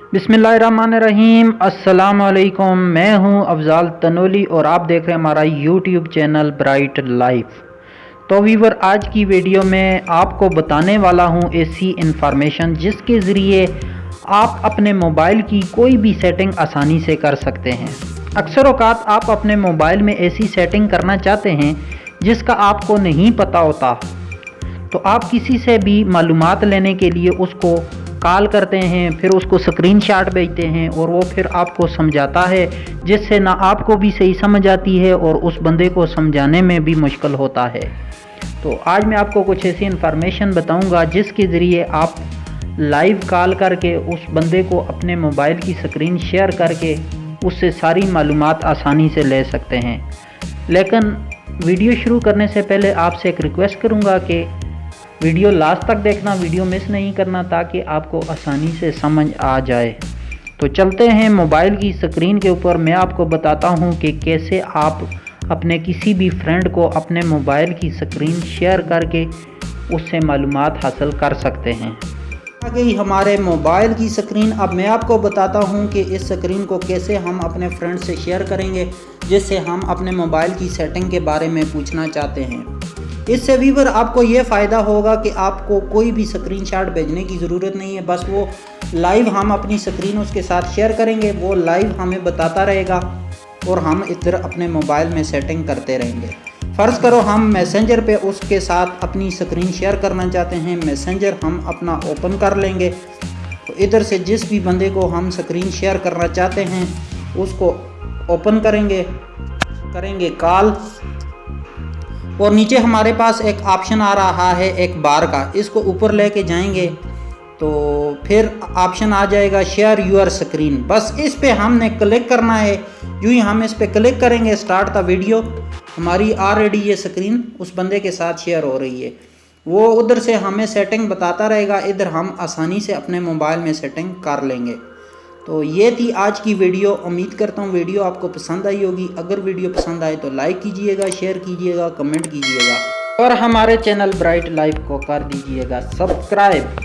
बिस्मिल्लाहिर्रहमानिर्रहीम। अस्सलाम वालेकुम। मैं हूं अफजाल तनोली और आप देख रहे हैं हमारा यूट्यूब चैनल ब्राइट लाइफ। तो वीवर, आज की वीडियो में आपको बताने वाला हूं ऐसी इंफॉर्मेशन जिसके ज़रिए आप अपने मोबाइल की कोई भी सेटिंग आसानी से कर सकते हैं। अक्सर औक़ात आप अपने मोबाइल में ऐसी सेटिंग करना चाहते हैं जिसका आपको नहीं पता होता, तो आप किसी से भी मालूमात लेने के लिए उसको कॉल करते हैं, फिर उसको स्क्रीनशॉट भेजते हैं और वो फिर आपको समझाता है, जिससे ना आपको भी सही समझ आती है और उस बंदे को समझाने में भी मुश्किल होता है। तो आज मैं आपको कुछ ऐसी इन्फॉर्मेशन बताऊंगा जिसके ज़रिए आप लाइव कॉल करके उस बंदे को अपने मोबाइल की स्क्रीन शेयर करके उससे सारी मालूमात आसानी से ले सकते हैं। लेकिन वीडियो शुरू करने से पहले आपसे एक रिक्वेस्ट करूंगा कि वीडियो लास्ट तक देखना, वीडियो मिस नहीं करना, ताकि आपको आसानी से समझ आ जाए। तो चलते हैं मोबाइल की स्क्रीन के ऊपर। मैं आपको बताता हूं कि कैसे आप अपने किसी भी फ्रेंड को अपने मोबाइल की स्क्रीन शेयर करके उससे मालूमात हासिल कर सकते हैं। आ गई हमारे मोबाइल की स्क्रीन। अब मैं आपको बताता हूं कि इस स्क्रीन को कैसे हम अपने फ्रेंड से शेयर करेंगे जिससे हम अपने मोबाइल की सेटिंग के बारे में पूछना चाहते हैं। इससे वीवर आपको ये फ़ायदा होगा कि आपको कोई भी स्क्रीनशॉट भेजने की ज़रूरत नहीं है, बस वो लाइव हम अपनी स्क्रीन उसके साथ शेयर करेंगे, वो लाइव हमें बताता रहेगा और हम इधर अपने मोबाइल में सेटिंग करते रहेंगे। फ़र्ज़ करो हम मैसेंजर पे उसके साथ अपनी स्क्रीन शेयर करना चाहते हैं, मैसेंजर हम अपना ओपन कर लेंगे। तो इधर से जिस भी बंदे को हम स्क्रीन शेयर करना चाहते हैं उसको ओपन करेंगे कॉल, और नीचे हमारे पास एक ऑप्शन आ रहा है एक बार का, इसको ऊपर लेके जाएंगे तो फिर ऑप्शन आ जाएगा शेयर यूर स्क्रीन। बस इस पे हमने क्लिक करना है। यूँ ही हम इस पे क्लिक करेंगे स्टार्ट द वीडियो, हमारी ऑलरेडी ये स्क्रीन उस बंदे के साथ शेयर हो रही है। वो उधर से हमें सेटिंग बताता रहेगा, इधर हम आसानी से अपने मोबाइल में सेटिंग कर लेंगे। तो ये थी आज की वीडियो। उम्मीद करता हूँ वीडियो आपको पसंद आई होगी। अगर वीडियो पसंद आए तो लाइक कीजिएगा, शेयर कीजिएगा, कमेंट कीजिएगा और हमारे चैनल ब्राइट लाइफ को कर दीजिएगा सब्सक्राइब।